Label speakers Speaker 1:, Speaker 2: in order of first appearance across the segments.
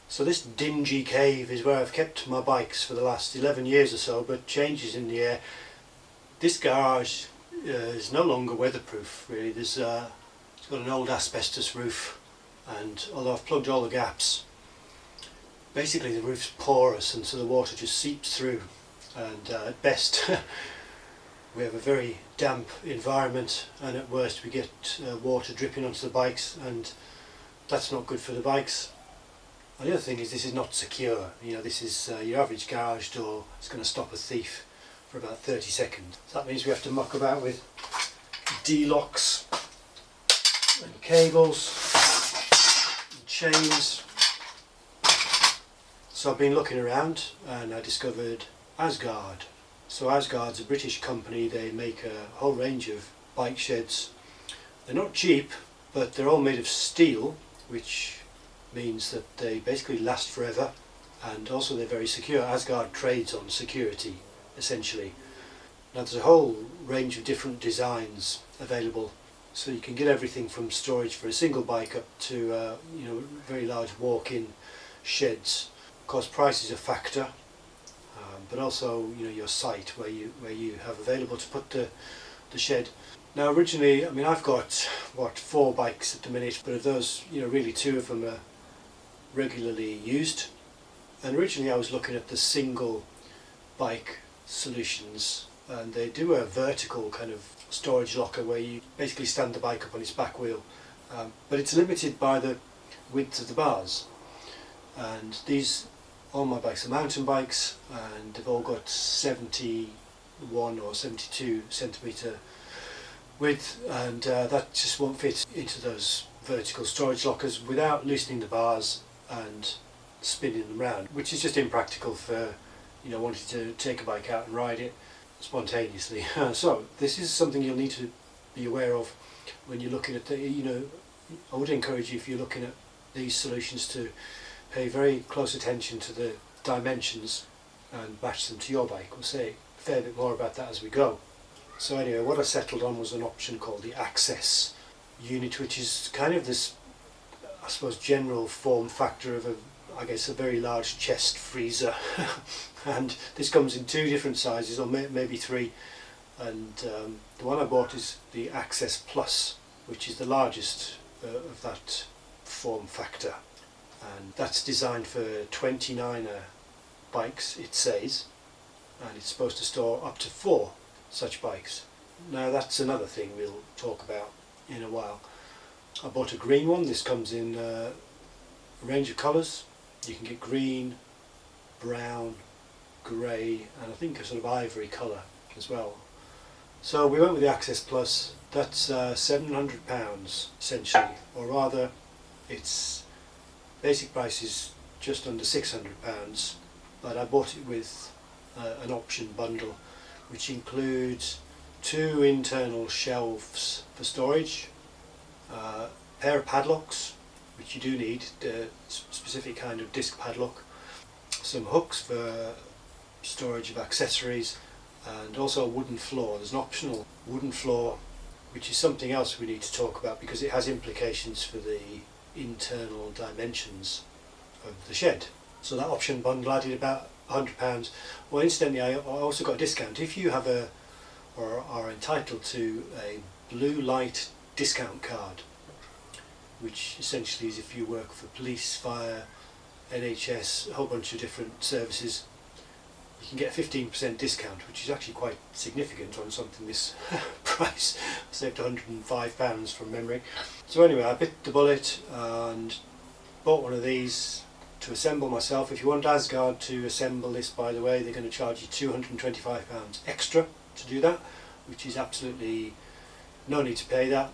Speaker 1: So this dingy cave is where I've kept my bikes for the last 11 years or so, but changes in the air. This garage is no longer weatherproof really. It's got an old asbestos roof, and although I've plugged all the gaps, basically the roof's porous and so the water just seeps through, and at best we have a very damp environment, and at worst we get water dripping onto the bikes, and that's not good for the bikes. And the other thing is, this is not secure. You know, this is your average garage door. It's going to stop a thief for about 30 seconds. So that means we have to muck about with D-locks and cables and chains. So I've been looking around and I discovered Asgard. So Asgard's a British company. They make a whole range of bike sheds. They're not cheap, but they're all made of steel, which means that they basically last forever, and also they're very secure. Asgard trades on security, essentially. Now there's a whole range of different designs available, so you can get everything from storage for a single bike up to very large walk-in sheds. Of course, price is a factor, but also your site where you have available to put the shed. Now originally, I mean, I've got 4 bikes at the minute, but of those, really 2 of them are regularly used. And originally I was looking at the single bike solutions, and they do a vertical kind of storage locker where you basically stand the bike up on its back wheel, but it's limited by the width of the bars. And all my bikes are mountain bikes, and they've all got 71 or 72 centimetre width, and that just won't fit into those vertical storage lockers without loosening the bars and spinning them round, which is just impractical for wanting to take a bike out and ride it spontaneously. So this is something you'll need to be aware of when you're looking at I would encourage you, if you're looking at these solutions, to pay very close attention to the dimensions and match them to your bike. We'll say a fair bit more about that as we go. So anyway, what I settled on was an option called the Access unit, which is kind of this, I suppose, general form factor of a very large chest freezer. And this comes in 2 different sizes, or maybe 3, and the one I bought is the Access Plus, which is the largest of that form factor, and that's designed for 29er bikes, it says, and it's supposed to store up to 4 such bikes. Now that's another thing we'll talk about in a while. I bought a green one. This comes in a range of colours. You can get green, brown, grey, and I think a sort of ivory colour as well. So we went with the Access Plus. That's £700 essentially, or rather its basic price is just under £600, but I bought it with an option bundle, which includes 2 internal shelves for storage, a pair of padlocks, which you do need, a specific kind of disc padlock, some hooks for storage of accessories, and also a wooden floor. There's an optional wooden floor, which is something else we need to talk about because it has implications for the internal dimensions of the shed. So that option bundle added about £100. Well, incidentally, I also got a discount. If you have or are entitled to a blue light discount card, which essentially is if you work for police, fire, NHS, a whole bunch of different services, you can get a 15% discount, which is actually quite significant on something this price. I saved £105 from memory. So anyway, I bit the bullet and bought one of these to assemble myself. If you want Asgard to assemble this, by the way, they're going to charge you £225 extra to do that, which is absolutely no need to pay that.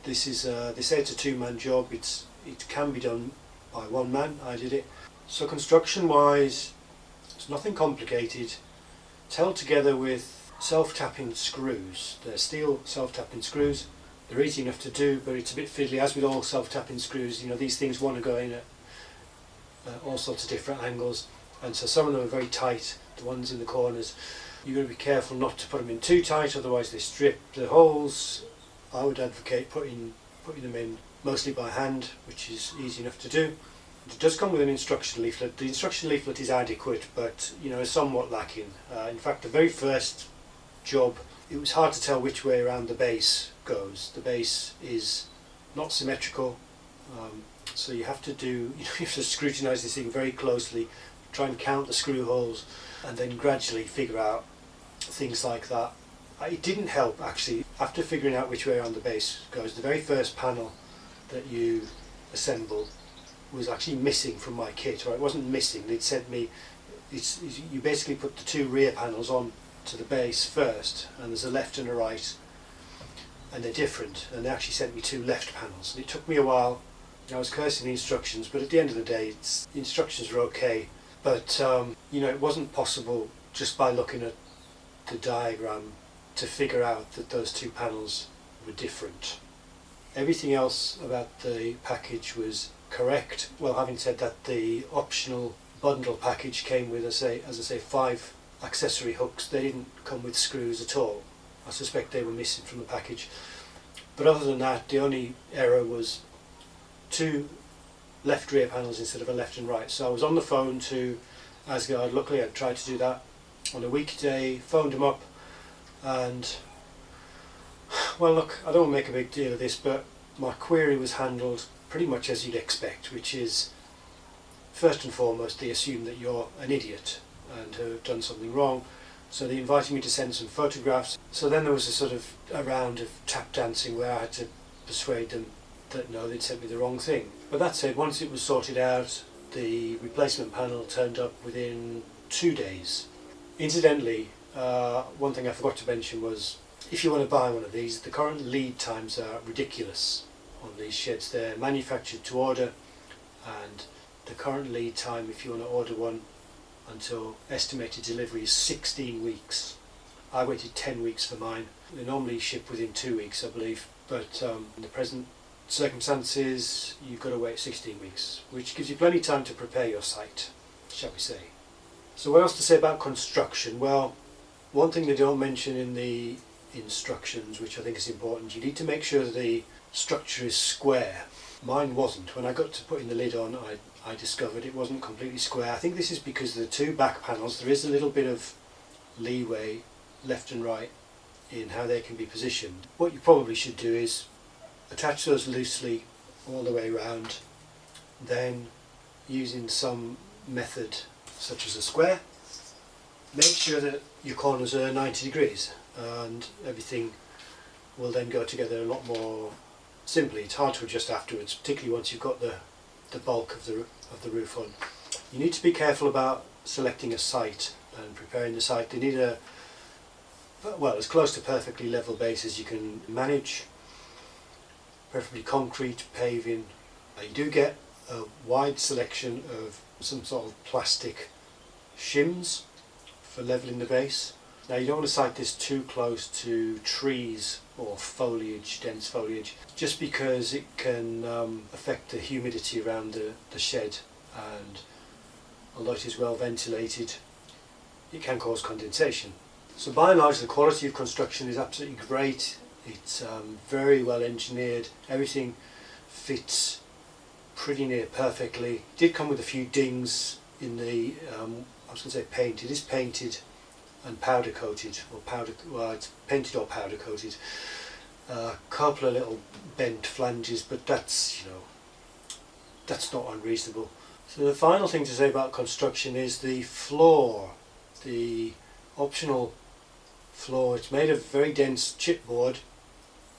Speaker 1: This is they say it's a 2-man job. It can be done by 1 man. I did it. So construction wise, it's nothing complicated. It's held together with self-tapping screws. They're steel self-tapping screws. They're easy enough to do, but it's a bit fiddly. As with all self-tapping screws, these things want to go in at all sorts of different angles, and so some of them are very tight. The ones in the corners, you've got to be careful not to put them in too tight, otherwise they strip the holes. I would advocate putting them in mostly by hand, which is easy enough to do. It does come with an instruction leaflet. The instruction leaflet is adequate, but is somewhat lacking. In fact, the very first job, it was hard to tell which way around the base goes. The base is not symmetrical, so you have to you have to scrutinise this thing very closely, try and count the screw holes, and then gradually figure out things like that. It didn't help actually. After figuring out which way around the base goes, the very first panel that you assemble was actually missing from my kit, or it wasn't missing. They'd sent me. You basically put the two rear panels on to the base first, and there's a left and a right, and they're different. And they actually sent me two left panels, and it took me a while. I was cursing the instructions, but at the end of the day, the instructions were okay. But it wasn't possible just by looking at the diagram to figure out that those two panels were different. Everything else about the package was correct. Well, having said that, the optional bundle package came with, as I say, 5 accessory hooks. They didn't come with screws at all. I suspect they were missing from the package. But other than that, the only error was 2 left rear panels instead of a left and right. So I was on the phone to Asgard. Luckily, I tried to do that on a weekday, phoned them up, and well, look, I don't want to make a big deal of this, but my query was handled pretty much as you'd expect, which is, first and foremost, they assume that you're an idiot and have done something wrong, so they invited me to send some photographs. So then there was a round of tap dancing where I had to persuade them that no, they'd sent me the wrong thing. But that said, once it was sorted out, the replacement panel turned up within 2 days. Incidentally, one thing I forgot to mention was, if you want to buy one of these, the current lead times are ridiculous on these sheds. They're manufactured to order, and the current lead time, if you want to order one until estimated delivery, is 16 weeks. I waited 10 weeks for mine. They normally ship within 2 weeks, I believe, but in the present circumstances you've got to wait 16 weeks, which gives you plenty of time to prepare your site, shall we say. So what else to say about construction? Well, one thing they don't mention in the instructions, which I think is important, you need to make sure that the structure is square. Mine wasn't. When I got to putting the lid on, I discovered it wasn't completely square. I think this is because of the 2 back panels. There is a little bit of leeway left and right in how they can be positioned. What you probably should do is attach those loosely all the way around, then using some method such as a square, make sure that your corners are 90 degrees and everything will then go together a lot more simply. It's hard to adjust afterwards, particularly once you've got the bulk of the roof on. You need to be careful about selecting a site and preparing the site. They need as close to perfectly level base as you can manage, preferably concrete, paving. You do get a wide selection of some sort of plastic shims for levelling the base. Now you don't want to site this too close to trees or foliage, dense foliage, just because it can affect the humidity around the shed, and although it is well ventilated, it can cause condensation. So by and large, the quality of construction is absolutely great. It's very well engineered. Everything fits pretty near perfectly. It did come with a few dings in the, I was going to say paint. It is painted and powder coated, it's painted or powder coated. A couple of little bent flanges, but that's not unreasonable. So the final thing to say about construction is the floor, the optional floor. It's made of very dense chipboard,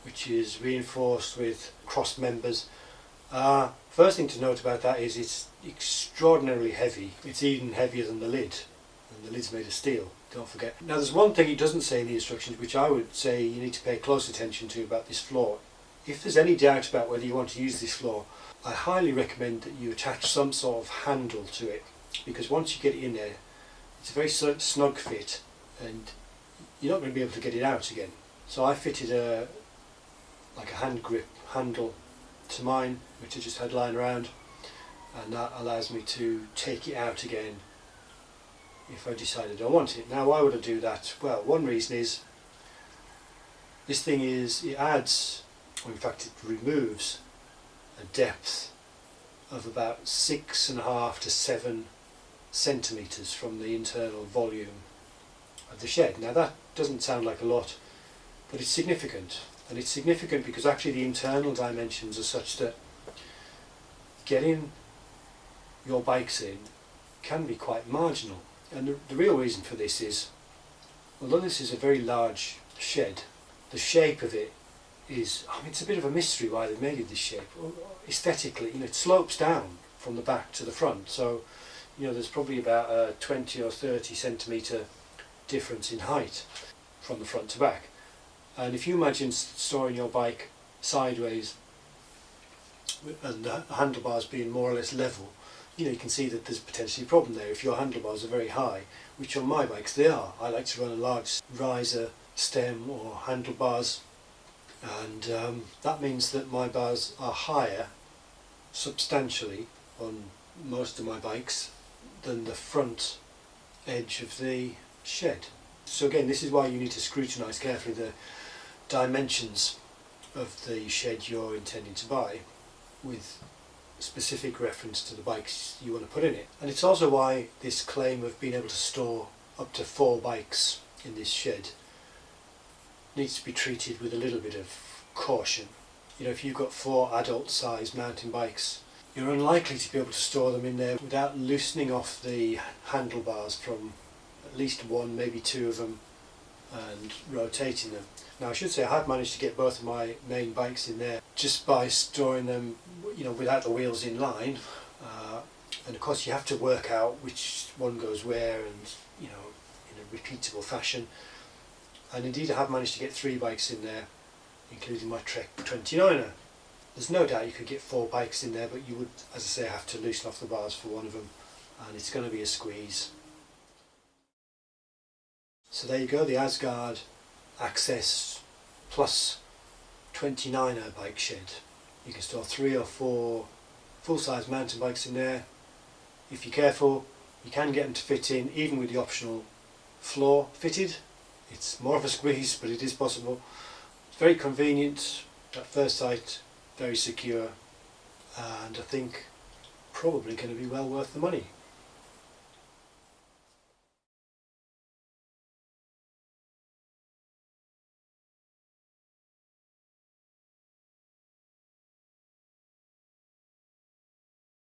Speaker 1: which is reinforced with cross members. First thing to note about that is it's extraordinarily heavy. It's even heavier than the lid, and the lid's made of steel, don't forget. Now there's one thing it doesn't say in the instructions, which I would say you need to pay close attention to about this floor. If there's any doubt about whether you want to use this floor, I highly recommend that you attach some sort of handle to it, because once you get it in there, it's a very snug fit and you're not going to be able to get it out again. So I fitted a hand grip handle to mine, which I just had lying around, and that allows me to take it out again if I decide I don't want it. Now why would I do that? Well, one reason is this thing it adds, or in fact it removes a depth of about 6.5 to 7 centimetres from the internal volume of the shed. Now that doesn't sound like a lot, but it's significant. And it's significant because actually the internal dimensions are such that getting your bikes in can be quite marginal. And the real reason for this is, although this is a very large shed, the shape of it is, I mean, it's a bit of a mystery why they've made it this shape. Aesthetically, it slopes down from the back to the front, so there's probably about a 20 or 30 centimetre difference in height from the front to back. And if you imagine storing your bike sideways and the handlebars being more or less level, you can see that there's potentially a problem there if your handlebars are very high, which on my bikes they are. I like to run a large riser stem or handlebars, and that means that my bars are higher substantially on most of my bikes than the front edge of the shed. So again, this is why you need to scrutinise carefully the dimensions of the shed you're intending to buy, with specific reference to the bikes you want to put in it. And it's also why this claim of being able to store up to 4 bikes in this shed needs to be treated with a little bit of caution. If you've got 4 adult sized mountain bikes, you're unlikely to be able to store them in there without loosening off the handlebars from at least 1, maybe 2 of them, and rotating them. Now I should say I have managed to get both of my main bikes in there just by storing them without the wheels in line, and of course you have to work out which one goes where, and in a repeatable fashion. And indeed I have managed to get 3 bikes in there, including my Trek 29er. There's no doubt you could get 4 bikes in there, but you would, as I say, have to loosen off the bars for one of them, and it's going to be a squeeze. So there you go, the Asgard Access Plus 29er bike shed. You can store 3 or 4 full-size mountain bikes in there. If you're careful, you can get them to fit in even with the optional floor fitted. It's more of a squeeze, but it is possible. It's very convenient at first sight, very secure, and I think probably going to be well worth the money.